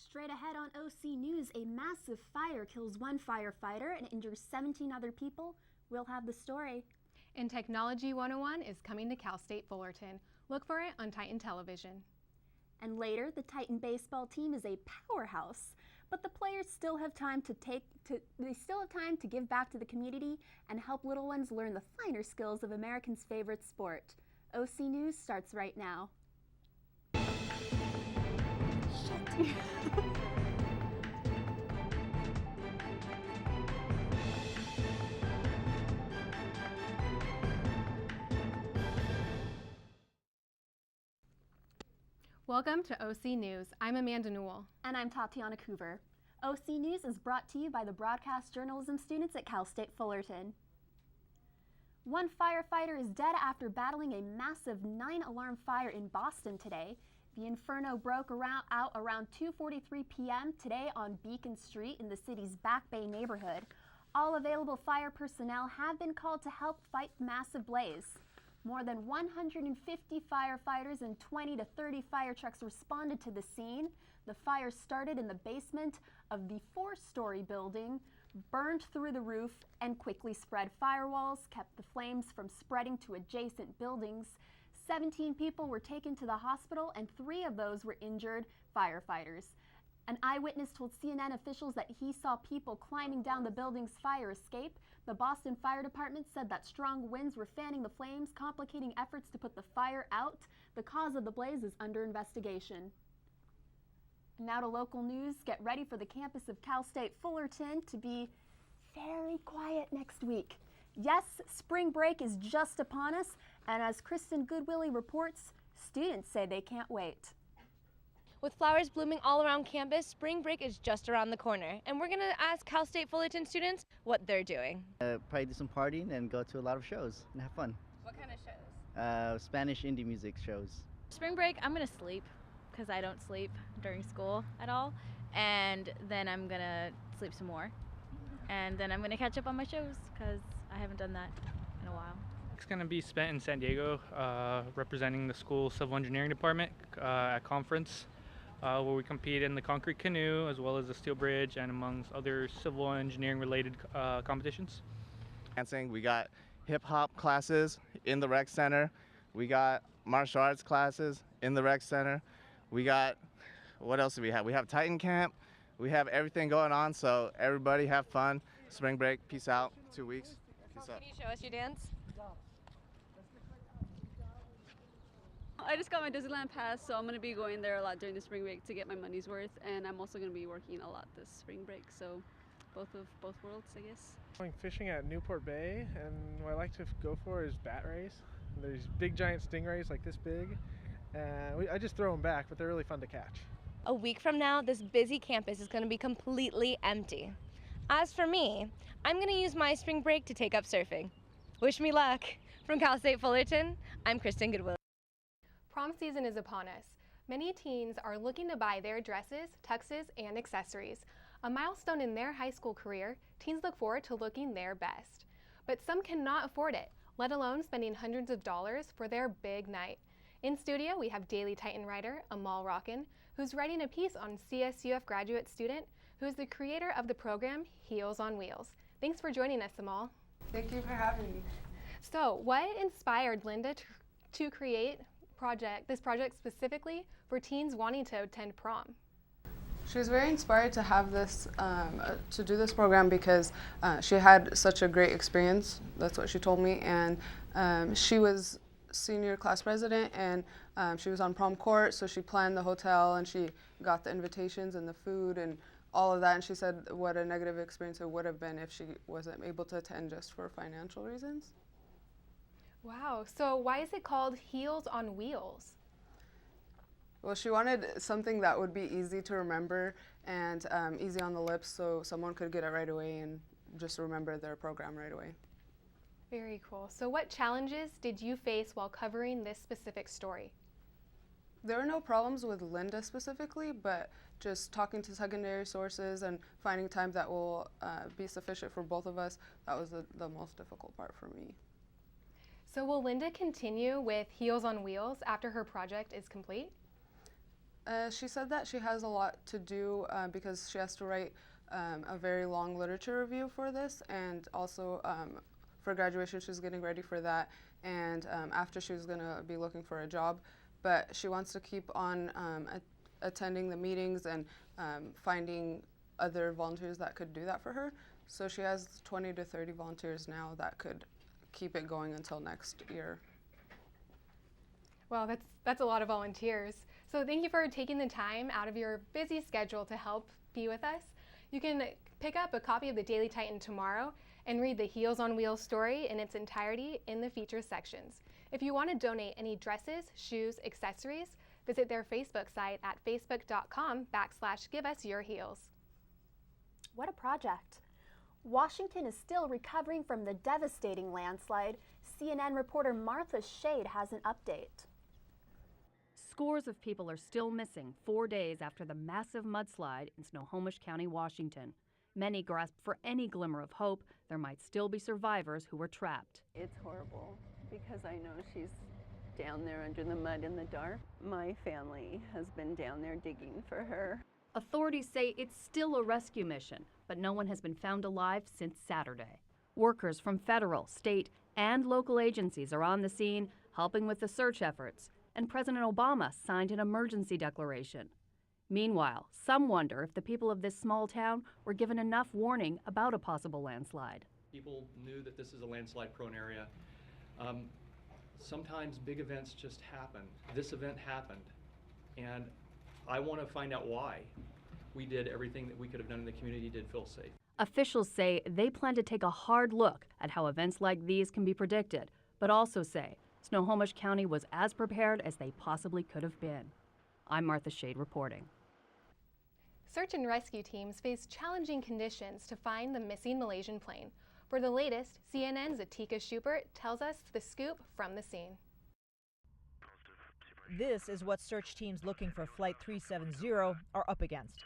Straight ahead on OC News, a massive fire kills one firefighter and injures 17 other people. We'll have the story. And Technology 101 is coming to Cal State Fullerton. Look for it on Titan Television. And later, the Titan baseball team is a powerhouse, but the players still have time to give back to the community and help little ones learn the finer skills of Americans' favorite sport. OC News starts right now. Shit. Welcome to OC News. I'm Amanda Newell. And I'm Tatiana Coover. OC News is brought to you by the broadcast journalism students at Cal State Fullerton. One firefighter is dead after battling a massive 9-alarm fire in Boston today. The inferno broke out around 2:43 p.m. today on Beacon Street in the city's Back Bay neighborhood. All available fire personnel have been called to help fight the massive blaze. More than 150 firefighters and 20 to 30 fire trucks responded to the scene. The fire started in the basement of the 4-story building, burned through the roof, and quickly spread. Firewalls kept the flames from spreading to adjacent buildings. 17 people were taken to the hospital, and 3 of those were injured firefighters. An eyewitness told CNN officials that he saw people climbing down the building's fire escape. The Boston Fire Department said that strong winds were fanning the flames, complicating efforts to put the fire out. The cause of the blaze is under investigation. Now to local news. Get ready for the campus of Cal State Fullerton to be very quiet next week. Yes, spring break is just upon us, and as Kristen Goodwillie reports, students say they can't wait. With flowers blooming all around campus, spring break is just around the corner, and we're going to ask Cal State Fullerton students what they're doing. Probably do some partying and go to a lot of shows and have fun. What kind of shows? Spanish indie music shows. Spring break, I'm going to sleep because I don't sleep during school at all, and then I'm going to sleep some more, and then I'm going to catch up on my shows because I haven't done that in a while. It's going to be spent in San Diego, representing the school civil engineering department at conference, where we compete in the concrete canoe as well as the steel bridge and amongst other civil engineering related competitions. Dancing, we got hip hop classes in the rec center. We got martial arts classes in the rec center. We got, what else do we have? We have Titan Camp. We have everything going on, so everybody have fun. Spring break, peace out, 2 weeks. Peace out. Can you show us your dance? I just got my Disneyland pass, so I'm going to be going there a lot during the spring break to get my money's worth, and I'm also going to be working a lot this spring break, so both worlds, I guess. Going fishing at Newport Bay, and what I like to go for is bat rays. There's big giant stingrays like this big, and I just throw them back, but they're really fun to catch. A week from now, this busy campus is going to be completely empty. As for me, I'm going to use my spring break to take up surfing. Wish me luck. From Cal State Fullerton, I'm Kristen Goodwillie. Prom season is upon us. Many teens are looking to buy their dresses, tuxes, and accessories. A milestone in their high school career, teens look forward to looking their best. But some cannot afford it, let alone spending hundreds of dollars for their big night. In studio, we have Daily Titan writer Amal Rockin, who's writing a piece on CSUF graduate student, who's the creator of the program Heels on Wheels. Thanks for joining us, Amal. Thank you for having me. So, what inspired Linda to create this project specifically for teens wanting to attend prom? She was very inspired to have this, to do this program because she had such a great experience. That's what she told me, and she was senior class president, and she was on prom court, so she planned the hotel and she got the invitations and the food and all of that, and she said what a negative experience it would have been if she wasn't able to attend just for financial reasons. Wow, so why is it called Heels on Wheels? Well, she wanted something that would be easy to remember and easy on the lips so someone could get it right away and just remember their program right away. Very cool. So what challenges did you face while covering this specific story? There were no problems with Linda specifically, but just talking to secondary sources and finding time that will be sufficient for both of us, that was the most difficult part for me. So will Linda continue with Heels on Wheels after her project is complete? She said that she has a lot to do because she has to write a very long literature review for this, and also for graduation she's getting ready for that, and after she was going to be looking for a job, but she wants to keep on attending the meetings and finding other volunteers that could do that for her. So she has 20 to 30 volunteers now that could keep it going until next year. Well, that's a lot of volunteers. So thank you for taking the time out of your busy schedule to help be with us. You can pick up a copy of the Daily Titan tomorrow and read the Heels on Wheels story in its entirety in the feature sections. If you want to donate any dresses, shoes, accessories, visit their Facebook site at facebook.com/giveusyourheels. What a project. Washington is still recovering from the devastating landslide. CNN reporter Martha Shade has an update. Scores of people are still missing 4 days after the massive mudslide in Snohomish County, Washington. Many grasp for any glimmer of hope there might still be survivors who were trapped. It's horrible because I know she's down there under the mud in the dark. My family has been down there digging for her. Authorities say it's still a rescue mission, but no one has been found alive since Saturday. Workers from federal, state, and local agencies are on the scene, helping with the search efforts, and President Obama signed an emergency declaration. Meanwhile, some wonder if the people of this small town were given enough warning about a possible landslide. People knew that this is a landslide-prone area. Sometimes big events just happen. This event happened, and I want to find out why. We did everything that we could have done in the community to feel safe. Officials say they plan to take a hard look at how events like these can be predicted, but also say Snohomish County was as prepared as they possibly could have been. I'm Martha Shade reporting. Search and rescue teams face challenging conditions to find the missing Malaysian plane. For the latest, CNN's Atika Schubert tells us the scoop from the scene. This is what search teams looking for Flight 370 are up against.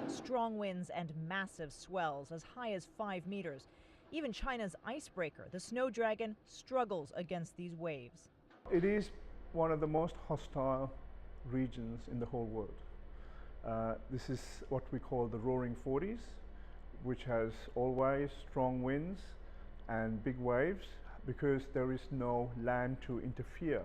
Strong winds and massive swells as high as 5 meters. Even China's icebreaker, the Snow Dragon, struggles against these waves. It is one of the most hostile regions in the whole world. This is what we call the Roaring Forties, which has always strong winds and big waves because there is no land to interfere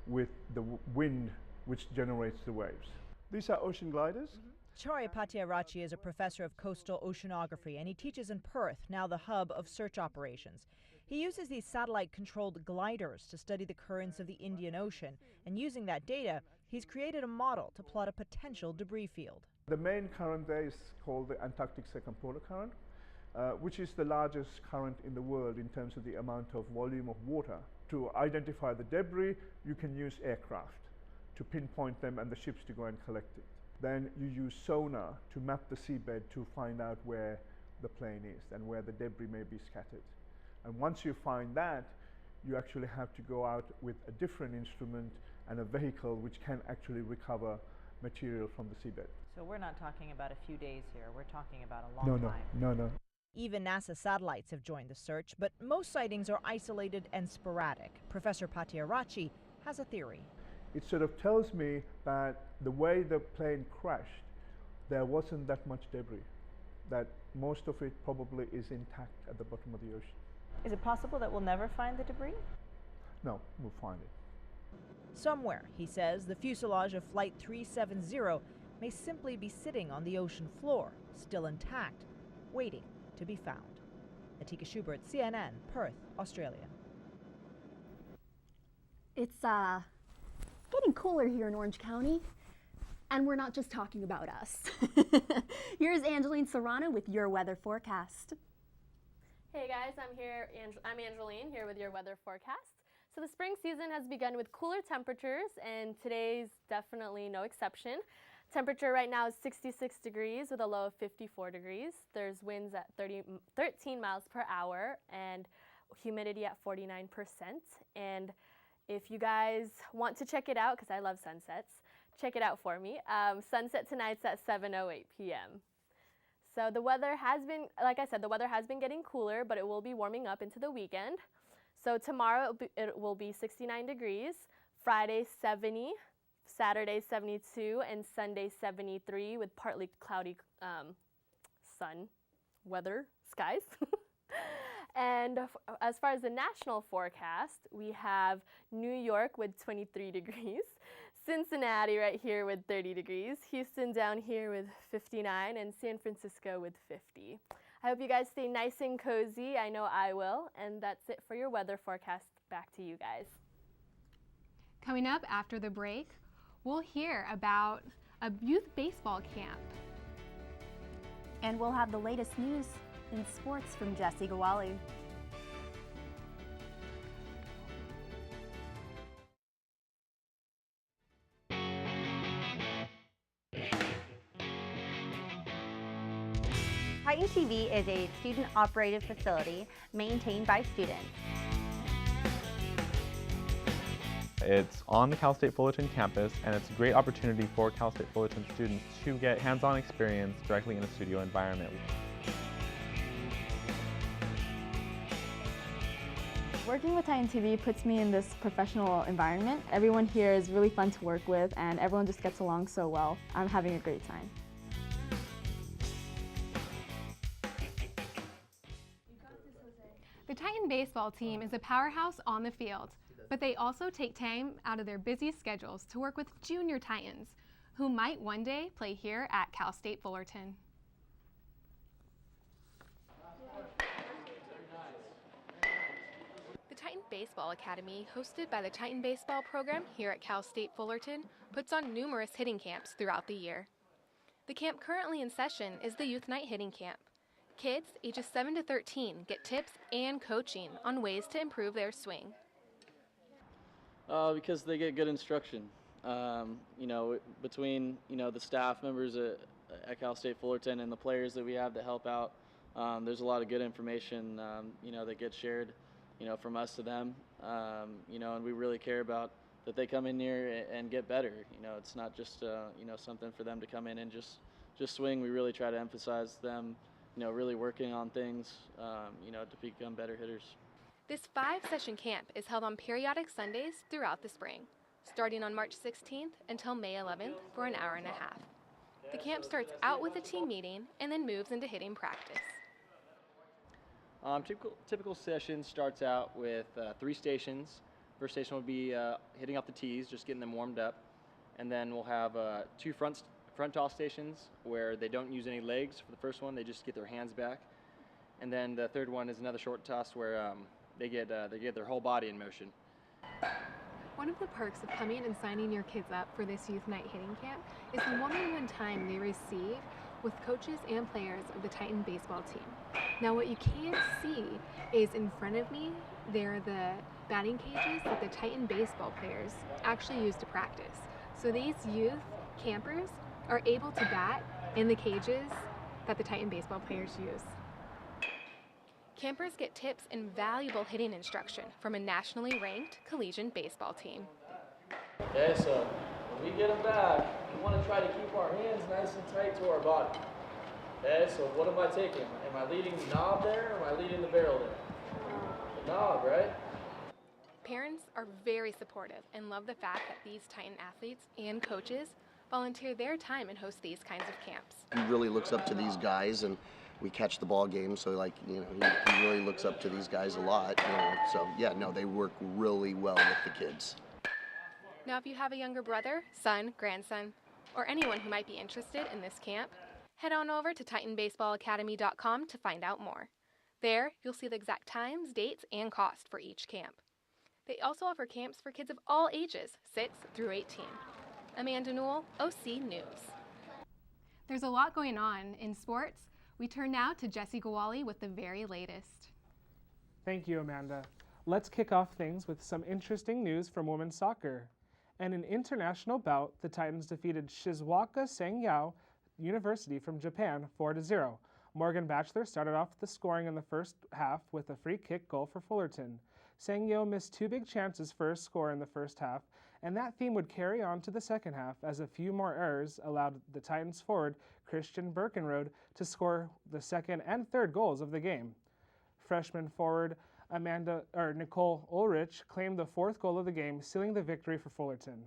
with the wind which generates the waves. These are ocean gliders. Charya Patiarachi is a professor of coastal oceanography, and he teaches in Perth, now the hub of search operations. He uses these satellite-controlled gliders to study the currents of the Indian Ocean, and using that data, he's created a model to plot a potential debris field. The main current there is called the Antarctic Circumpolar Current, which is the largest current in the world in terms of the amount of volume of water. To identify the debris, you can use aircraft to pinpoint them and the ships to go and collect it. Then you use sonar to map the seabed to find out where the plane is and where the debris may be scattered. And once you find that, you actually have to go out with a different instrument and a vehicle which can actually recover material from the seabed. So we're not talking about a few days here, we're talking about a long time. No. Even NASA satellites have joined the search, but most sightings are isolated and sporadic. Professor Patiarachi has a theory. It sort of tells me that the way the plane crashed, there wasn't that much debris, that most of it probably is intact at the bottom of the ocean. Is it possible that we'll never find the debris? No, we'll find it. Somewhere, he says, the fuselage of Flight 370 may simply be sitting on the ocean floor, still intact, waiting to be found. Atika Schubert, CNN, Perth, Australia. It's getting cooler here in Orange County, and we're not just talking about us. Here's Angeline Serrano with your weather forecast. Hey guys, I'm Angeline here with your weather forecast. So the spring season has begun with cooler temperatures, and today's definitely no exception. Temperature right now is 66 degrees with a low of 54 degrees. There's winds at 13 miles per hour and humidity at 49%. And if you guys want to check it out, because I love sunsets, check it out for me. Sunset tonight's at 7:08 p.m. So the weather has been, like I said, the weather has been getting cooler, but it will be warming up into the weekend. So tomorrow it will be 69 degrees, Friday 70, Saturday 72 and Sunday 73 with partly cloudy sun, weather, skies. And as far as the national forecast, we have New York with 23 degrees, Cincinnati right here with 30 degrees, Houston down here with 59, and San Francisco with 50. I hope you guys stay nice and cozy. I know I will. And that's it for your weather forecast. Back to you guys. Coming up after the break, we'll hear about a youth baseball camp. And we'll have the latest news in sports from Jesse Gawali. Titan TV is a student-operated facility maintained by students. It's on the Cal State Fullerton campus, and it's a great opportunity for Cal State Fullerton students to get hands-on experience directly in a studio environment. Working with Titan TV puts me in this professional environment. Everyone here is really fun to work with, and everyone just gets along so well. I'm having a great time. The Titan baseball team is a powerhouse on the field, but they also take time out of their busy schedules to work with junior Titans, who might one day play here at Cal State Fullerton. The Titan Baseball Academy, hosted by the Titan Baseball program here at Cal State Fullerton, puts on numerous hitting camps throughout the year. The camp currently in session is the Youth Night Hitting Camp. Kids ages 7 to 13 get tips and coaching on ways to improve their swing. Because they get good instruction. Between the staff members at Cal State Fullerton and the players that we have that help out, there's a lot of good information that gets shared from us to them. And we really care about that they come in here and get better. It's not just something for them to come in and just swing. We really try to emphasize them really working on things to become better hitters. This 5-session camp is held on periodic Sundays throughout the spring, starting on March 16th until May 11th for an hour and a half. The camp starts out with a team meeting and then moves into hitting practice. Typical session starts out with 3 stations. First station will be hitting off the tees, just getting them warmed up. And then we'll have 2 front toss stations where they don't use any legs for the first one, they just get their hands back. And then the third one is another short toss where they get their whole body in motion. One of the perks of coming and signing your kids up for this Youth Night Hitting Camp is the one-on-one time they receive with coaches and players of the Titan baseball team. Now what you can't see is in front of me, there are the batting cages that the Titan baseball players actually use to practice. So these youth campers are able to bat in the cages that the Titan baseball players use. Campers get tips and valuable hitting instruction from a nationally ranked collegiate baseball team. Okay, so when we get them back, we want to try to keep our hands nice and tight to our body. Okay, so what am I taking? Am I leading the knob there or am I leading the barrel there? The knob, right? Parents are very supportive and love the fact that these Titan athletes and coaches volunteer their time and host these kinds of camps. He really looks up to these guys, and we catch the ball game, so he really looks up to these guys a lot. So yeah, no, they work really well with the kids. Now if you have a younger brother, son, grandson, or anyone who might be interested in this camp, head on over to TitanBaseballAcademy.com to find out more. There, you'll see the exact times, dates, and cost for each camp. They also offer camps for kids of all ages, 6 through 18. Amanda Newell, OC News. There's a lot going on in sports. We turn now to Jesse Gawali with the very latest. Thank you, Amanda. Let's kick off things with some interesting news from women's soccer. In an international bout, the Titans defeated Shizuoka Sangyao University from Japan 4-0. Morgan Batchelor started off the scoring in the first half with a free kick goal for Fullerton. Sangyao missed 2 big chances for a score in the first half, and that theme would carry on to the second half as a few more errors allowed the Titans forward Christian Birkenrode to score the second and third goals of the game. Freshman forward Nicole Ulrich claimed the 4th goal of the game, sealing the victory for Fullerton.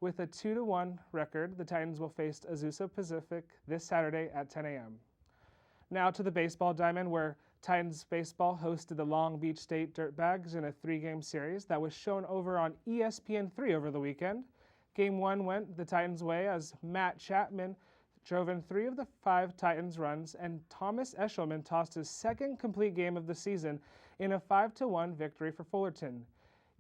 With a 2-1 record, the Titans will face Azusa Pacific this Saturday at 10 a.m. Now to the baseball diamond, where Titans baseball hosted the Long Beach State Dirtbags in a 3-game series that was shown over on ESPN3 over the weekend. Game 1 went the Titans' way as Matt Chapman drove in 3 of the 5 Titans runs, and Thomas Eshelman tossed his second complete game of the season in a 5-1 victory for Fullerton.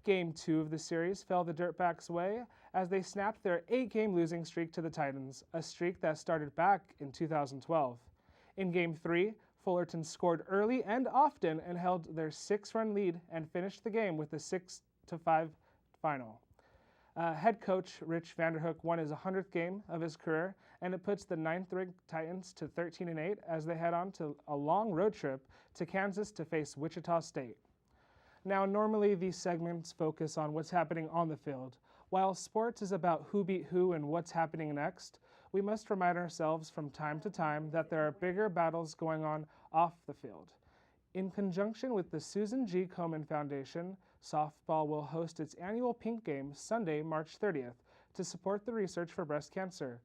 Game 2 of the series fell the Dirtbacks' way as they snapped their 8-game losing streak to the Titans, a streak that started back in 2012. In Game 3, Fullerton scored early and often and held their 6-run lead and finished the game with a 6-5 final. Head coach Rich Vanderhook won his 100th game of his career, and it puts the 9th-ranked Titans to 13-8 as they head on to a long road trip to Kansas to face Wichita State. Now, normally these segments focus on what's happening on the field. While sports is about who beat who and what's happening next, we must remind ourselves from time to time that there are bigger battles going on off the field. In conjunction with the Susan G. Komen Foundation, softball will host its annual Pink Game Sunday, March 30th, to support the research for breast cancer.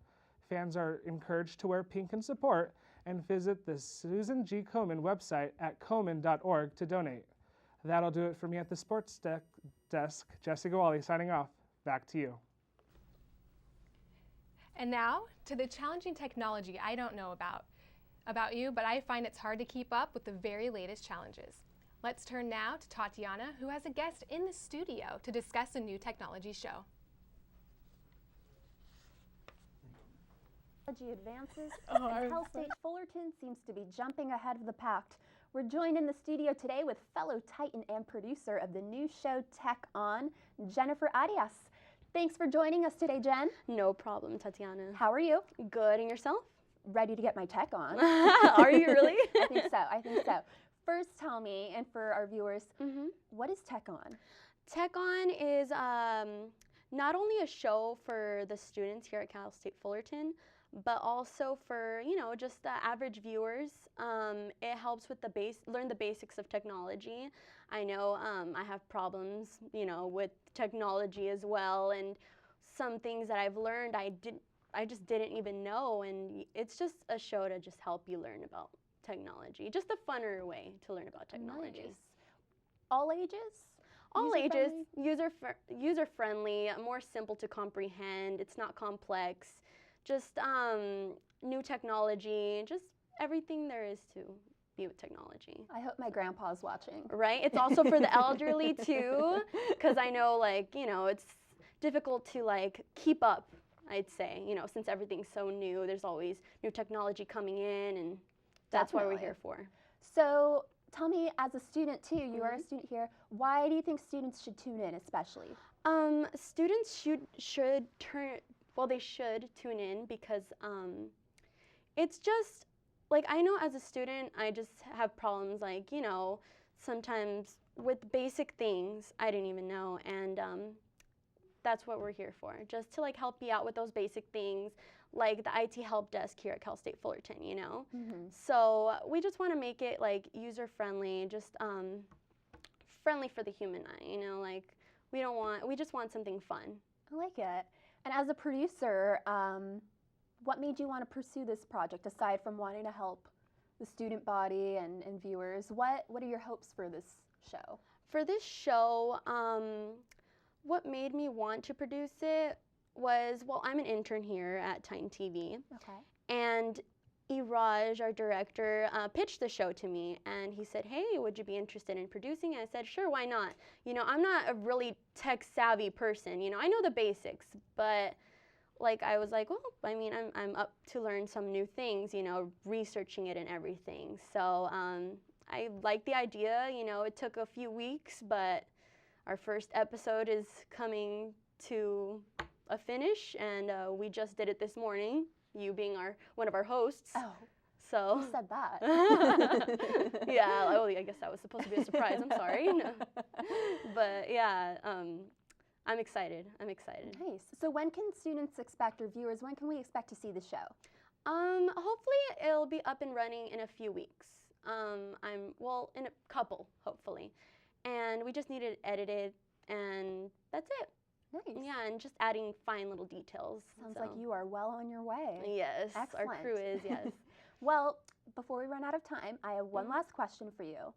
Fans are encouraged to wear pink in support and visit the Susan G. Komen website at komen.org to donate. That'll do it for me at the sports desk. Jesse Gawali signing off. Back to you. And now to the challenging technology I don't know about you, but I find it's hard to keep up with the very latest challenges. Let's turn now to Tatiana, who has a guest in the studio to discuss a new technology show. Technology advances, and Cal State Fullerton seems to be jumping ahead of the pack. We're joined in the studio today with fellow Titan and producer of the new show Tech On, Jennifer Arias. Thanks for joining us today, Jen. No problem, Tatiana. How are you? Good, and yourself? Ready to get my tech on. Are you really? I think so. First, tell me, and for our viewers, what is Tech On? Tech On is not only a show for the students here at Cal State Fullerton, but also for, just the average viewers. It helps with learn the basics of technology. I know I have problems, with technology as well, and some things that I've learned I just didn't even know, and it's just a show to just help you learn about technology. Just a funner way to learn about technology. Nice. All ages? All ages, user-friendly, more simple to comprehend. It's not complex. Just new technology, just everything there is to be with technology. I hope my grandpa's watching. Right? It's also for the elderly too, because I know, it's difficult to keep up, I'd say, since everything's so new. There's always new technology coming in, and that's what we're here for. So tell me, as a student too, you are a student here, why do you think students should tune in especially? Students should tune in because it's just, I know as a student, I just have problems, sometimes with basic things I didn't even know, and that's what we're here for, just to help you out with those basic things, like the IT help desk here at Cal State Fullerton, So we just want to make it user-friendly, just friendly for the human eye, we just want something fun. I like it. And as a producer, what made you want to pursue this project aside from wanting to help the student body and viewers? What are your hopes for this show? For this show, what made me want to produce it was, I'm an intern here at Titan TV. Okay. And Iraj, our director, pitched the show to me, and he said, hey, would you be interested in producing it? I said, sure, why not? I'm not a really tech-savvy person. I know the basics, but I was I'm up to learn some new things, researching it and everything. So I like the idea. It took a few weeks, but our first episode is coming to a finish, and we just did it this morning. You being one of our hosts. Oh, so who said that? Yeah, I guess that was supposed to be a surprise. I'm sorry. No. But yeah, I'm excited. Nice. So when can students expect, or viewers, when can we expect to see the show? Hopefully it'll be up and running in a few weeks. In a couple, hopefully. And we just need it edited, and that's it. Nice. Yeah, and just adding fine little details. Sounds like you are well on your way. Yes, Excellent. our crew is, yes. Well, before we run out of time, I have one last question for you.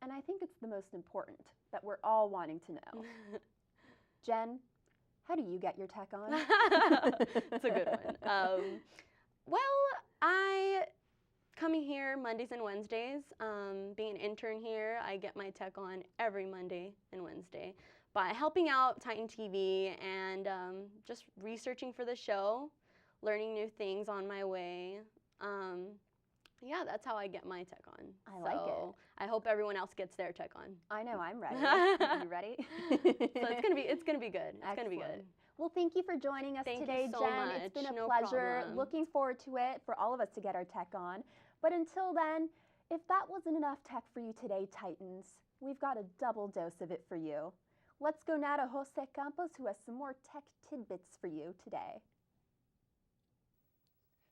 And I think it's the most important that we're all wanting to know. Jen, how do you get your tech on? That's a good one. Well, I coming here Mondays and Wednesdays. Being an intern here, I get my tech on every Monday and Wednesday by helping out Titan TV and just researching for the show, learning new things on my way. Yeah, that's how I get my tech on. I like it. I hope everyone else gets their tech on. I know, I'm ready. You ready? So it's gonna be good. It's gonna be good. Well, thank you for joining us today, so Jen. much. It's been a No pleasure. problem. Looking forward to it for all of us to get our tech on. But until then, if that wasn't enough tech for you today, Titans, we've got a double dose of it for you. Let's go now to Jose Campos, who has some more tech tidbits for you today.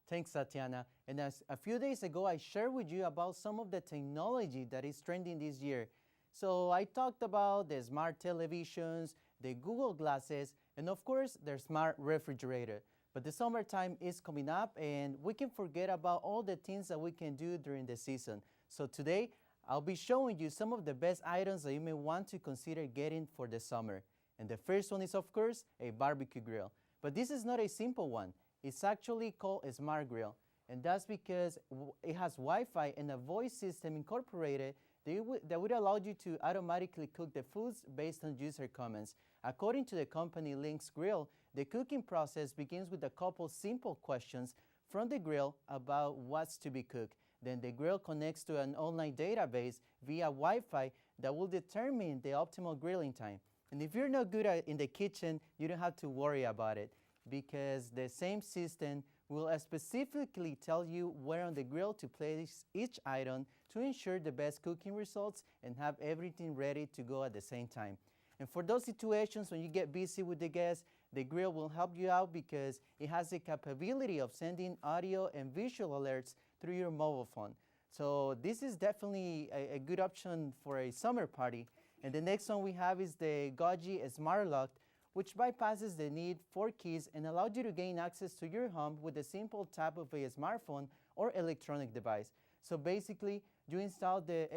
Thanks, Tatiana. And as a few days ago, I shared with you about some of the technology that is trending this year. So I talked about the smart televisions, the Google glasses, and of course, the smart refrigerator. But the summertime is coming up, and we can forget about all the things that we can do during the season. So today, I'll be showing you some of the best items that you may want to consider getting for the summer. And the first one is, of course, a barbecue grill. But this is not a simple one. It's actually called a smart grill, and that's because it has Wi-Fi and a voice system incorporated that would allow you to automatically cook the foods based on user comments. According to the company Lynx Grill, the cooking process begins with a couple simple questions from the grill about what's to be cooked. Then the grill connects to an online database via Wi-Fi that will determine the optimal grilling time. And if you're not good in the kitchen, you don't have to worry about it, because the same system will specifically tell you where on the grill to place each item to ensure the best cooking results and have everything ready to go at the same time. And for those situations when you get busy with the guests, the grill will help you out because it has the capability of sending audio and visual alerts through your mobile phone. So this is definitely a good option for a summer party. And the next one we have is the Goji Smart Lock, which bypasses the need for keys and allows you to gain access to your home with a simple tap of a smartphone or electronic device. So basically, you install this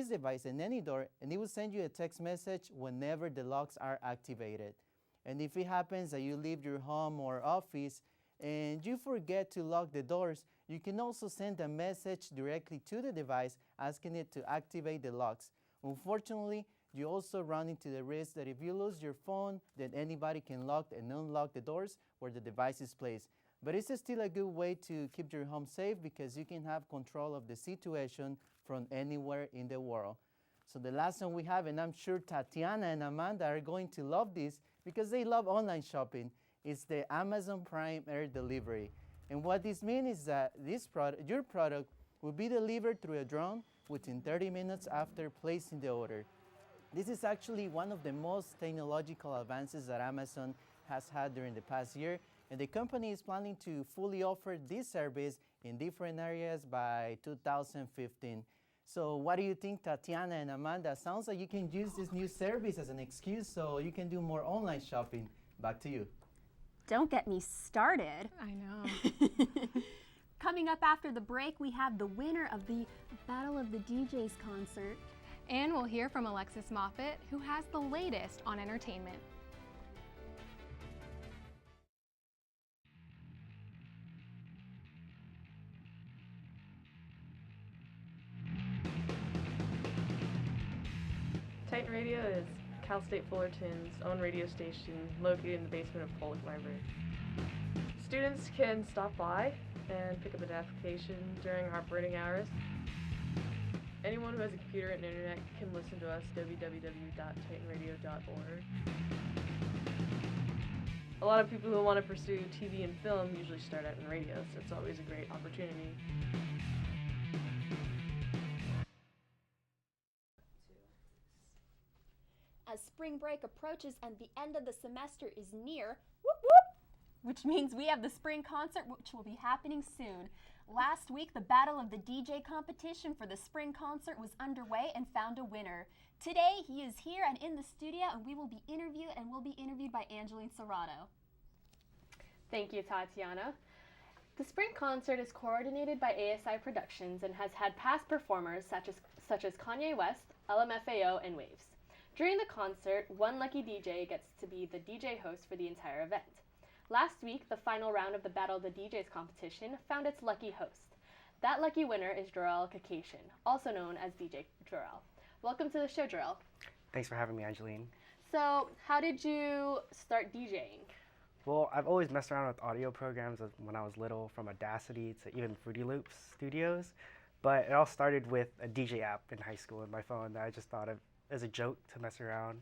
device in any door, and it will send you a text message whenever the locks are activated. And if it happens that you leave your home or office and you forget to lock the doors, you can also send a message directly to the device asking it to activate the locks. Unfortunately, you also run into the risk that if you lose your phone, then anybody can lock and unlock the doors where the device is placed. But it's still a good way to keep your home safe because you can have control of the situation from anywhere in the world. So the last one we have, and I'm sure Tatiana and Amanda are going to love this because they love online shopping, is the Amazon Prime Air Delivery. And what this means is that your product will be delivered through a drone within 30 minutes after placing the order. This is actually one of the most technological advances that Amazon has had during the past year, and the company is planning to fully offer this service in different areas by 2015. So what do you think, Tatiana and Amanda? Sounds like you can use this new service as an excuse so you can do more online shopping. Back to you. Don't get me started. I know. Coming up after the break, we have the winner of the Battle of the DJs concert. And we'll hear from Alexis Moffett, who has the latest on entertainment. Titan Radio is Cal State Fullerton's own radio station located in the basement of Pollock Library. Students can stop by and pick up an application during operating hours. Anyone who has a computer and internet can listen to us, www.titanradio.org. A lot of people who want to pursue TV and film usually start out in radio, so it's always a great opportunity. As spring break approaches and the end of the semester is near, whoop whoop, which means we have the spring concert, which will be happening soon. Last week, the Battle of the DJ competition for the spring concert was underway and found a winner. Today, he is here and in the studio, and we'll be interviewed by Angeline Serrato. Thank you, Tatiana. The spring concert is coordinated by ASI Productions and has had past performers such as Kanye West, LMFAO, and Waves. During the concert, one lucky DJ gets to be the DJ host for the entire event. Last week, the final round of the Battle of the DJs competition found its lucky host. That lucky winner is Jorel Kakation, also known as DJ Jorel. Welcome to the show, Jorel. Thanks for having me, Angeline. So, how did you start DJing? Well, I've always messed around with audio programs when I was little, from Audacity to even Fruity Loops Studios. But it all started with a DJ app in high school on my phone that I just thought of as a joke to mess around.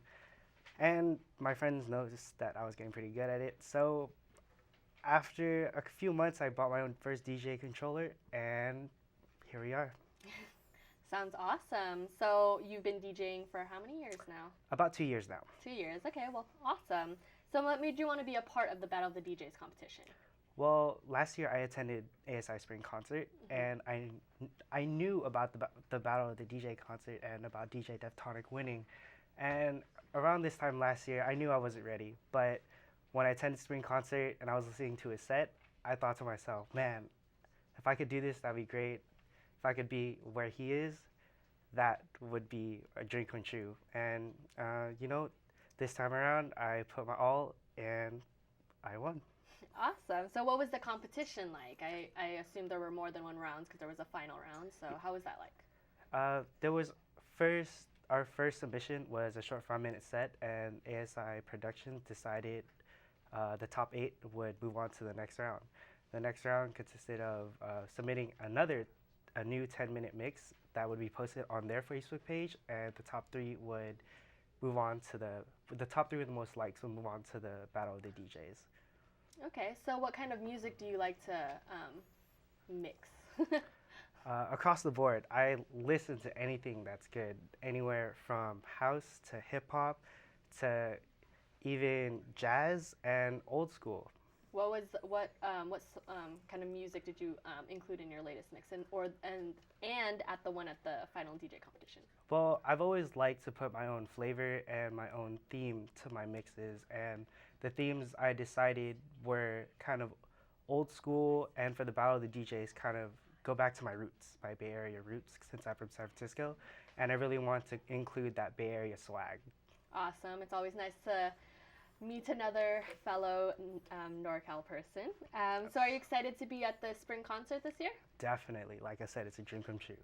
And my friends noticed that I was getting pretty good at it. So after a few months, I bought my own first DJ controller, and here we are. Sounds awesome. So you've been DJing for how many years now? About 2 years now. 2 years. Okay, well, awesome. So what made you want to be a part of the Battle of the DJs competition? Well, last year I attended ASI Spring Concert, and I knew about the Battle of the DJ concert and about DJ Deftonic winning. And around this time last year, I knew I wasn't ready. But when I attended Spring Concert and I was listening to his set, I thought to myself, man, if I could do this, that'd be great. If I could be where he is, that would be a dream come true. And, this time around, I put my all, and I won. Awesome. So what was the competition like? I assume there were more than one round because there was a final round. So how was that like? There was our first submission was a short 5-minute set, and ASI Productions decided the top 8 would move on to the next round. The next round consisted of submitting a new 10-minute mix that would be posted on their Facebook page, and the top 3 would move on to the top 3 with the most likes would move on to the Battle of the DJs. Okay, so what kind of music do you like to mix? Across the board, I listen to anything that's good, anywhere from house to hip hop to even jazz and old school. What kind of music did you include in your latest mix, and at the final DJ competition? Well, I've always liked to put my own flavor and my own theme to my mixes, and the themes I decided were kind of old school, and for the Battle of the DJs, kind of go back to my roots, my Bay Area roots, since I'm from San Francisco, and I really want to include that Bay Area swag. Awesome. It's always nice to meet another fellow NorCal person. So are you excited to be at the spring concert this year? Definitely. Like I said, it's a dream come true.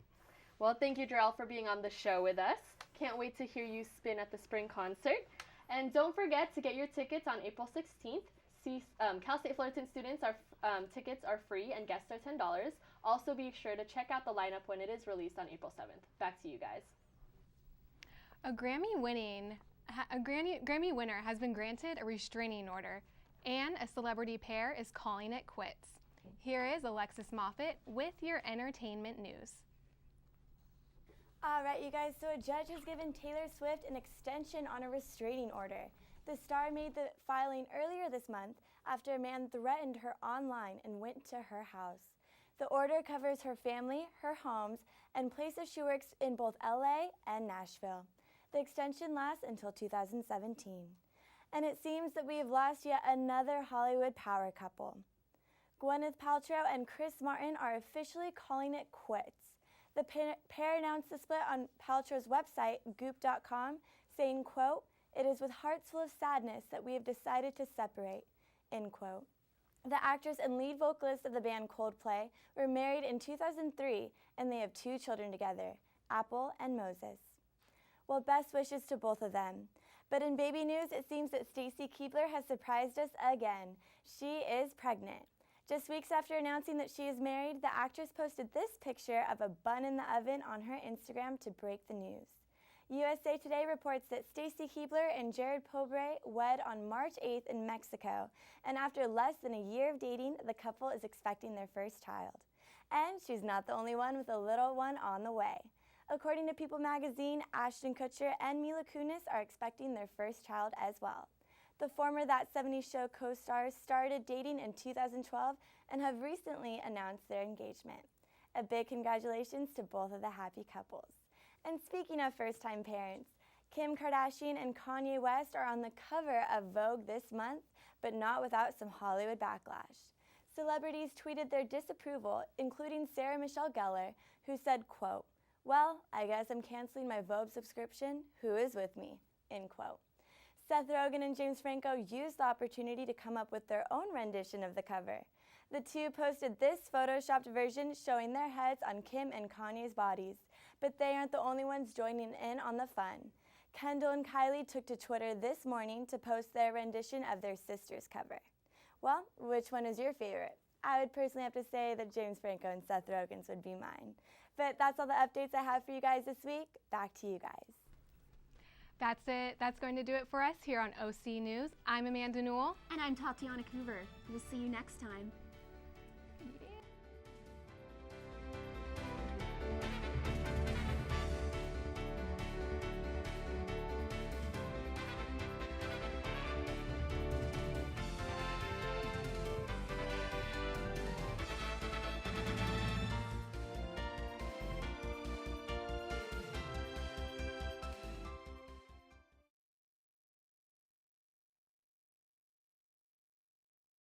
Well, thank you, Jorel, for being on the show with us. Can't wait to hear you spin at the spring concert. And don't forget to get your tickets on April 16th. Cal State Fullerton students tickets are free and guests are $10. Also, be sure to check out the lineup when it is released on April 7th. Back to you guys. A Grammy winner has been granted a restraining order, and a celebrity pair is calling it quits. Here is Alexis Moffett with your entertainment news. All right, you guys, so a judge has given Taylor Swift an extension on a restraining order. The star made the filing earlier this month after a man threatened her online and went to her house. The order covers her family, her homes, and places she works in both LA and Nashville. The extension lasts until 2017. And it seems that we have lost yet another Hollywood power couple. Gwyneth Paltrow and Chris Martin are officially calling it quits. The pair announced the split on Paltrow's website, goop.com, saying, quote, "It is with hearts full of sadness that we have decided to separate," end quote. The actress and lead vocalist of the band Coldplay were married in 2003, and they have 2 children together, Apple and Moses. Well, best wishes to both of them. But in baby news, it seems that Stacy Keibler has surprised us again. She is pregnant. Just weeks after announcing that she is married, the actress posted this picture of a bun in the oven on her Instagram to break the news. USA Today reports that Stacy Keibler and Jared Pobre wed on March 8th in Mexico, and after less than a year of dating, the couple is expecting their first child. And she's not the only one with a little one on the way. According to People magazine, Ashton Kutcher and Mila Kunis are expecting their first child as well. The former That 70s Show co-stars started dating in 2012 and have recently announced their engagement. A big congratulations to both of the happy couples. And speaking of first-time parents, Kim Kardashian and Kanye West are on the cover of Vogue this month, but not without some Hollywood backlash. Celebrities tweeted their disapproval, including Sarah Michelle Gellar, who said, quote, "Well, I guess I'm canceling my Vogue subscription. Who is with me?" End quote. Seth Rogen and James Franco used the opportunity to come up with their own rendition of the cover. The two posted this photoshopped version showing their heads on Kim and Kanye's bodies, but they aren't the only ones joining in on the fun. Kendall and Kylie took to Twitter this morning to post their rendition of their sister's cover. Well, which one is your favorite? I would personally have to say that James Franco and Seth Rogen's would be mine. But that's all the updates I have for you guys this week. Back to you guys. That's it. That's going to do it for us here on OC News. I'm Amanda Newell. And I'm Tatiana Coover. We'll see you next time. Yeah.